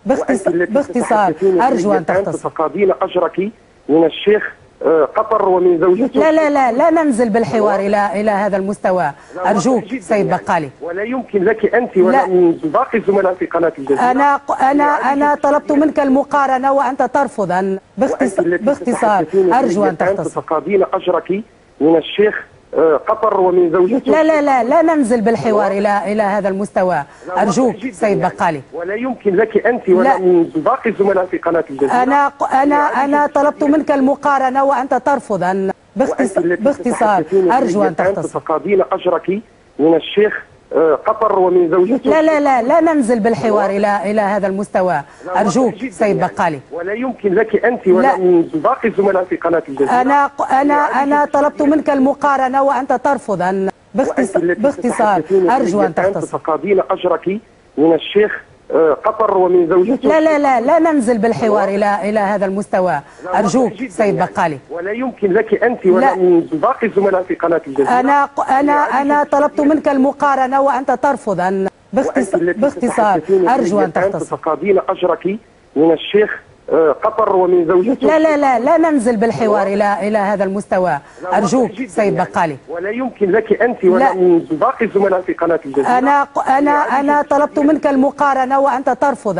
باختصار أرجو أن تختصر. تقاضين أجرك من الشيخ قطر ومن زوجته. لا ننزل بالحوار إلى هذا المستوى. أرجوك سيد بقالي. ولا يمكن لك أنت ولا من باقي الزملاء في قناة الجزيرة. أنا طلبت منك المقارنة وأنت ترفض. باختصار أرجو أن تختصر. تقاضين أجرك من الشيخ قطر ومن زوجته. لا ننزل بالحوار إلى هذا المستوى. أرجوك سيد بقالي. ولا يمكن لك أنت ولا من باقي الزملاء في قناة الجزيرة. أنا طلبت منك المقارنة وأنت ترفض. باختصار أرجو أن تختصر. تقاضين أجرك من الشيخ قطر ومن زوجته. لا ننزل بالحوار إلى هذا المستوى. أرجوك سيد بقالي. ولا يمكن لك أنت ولا من باقي الزملاء في قناة الجزيرة. أنا طلبت منك المقارنة وأنت ترفض. باختصار أرجو أن تختصر. تقاضين أجرك من الشيخ قطر ومن زوجته. لا ننزل بالحوار إلى هذا المستوى. أرجوك سيد بقالي. ولا يمكن لك أنت ولا من باقي الزملاء في قناة الجزيرة. أنا طلبت منك المقارنة وأنت ترفض. باختصار أرجو أن تختصر. تقاضين أجرك من الشيخ قطر ومن زوجته. لا ننزل بالحوار إلى هذا المستوى. أرجوك سيد بقالي. ولا يمكن لك أنت ولا من باقي الزملاء في قناة الجزيرة. أنا طلبت منك المقارنة وأنت ترفض.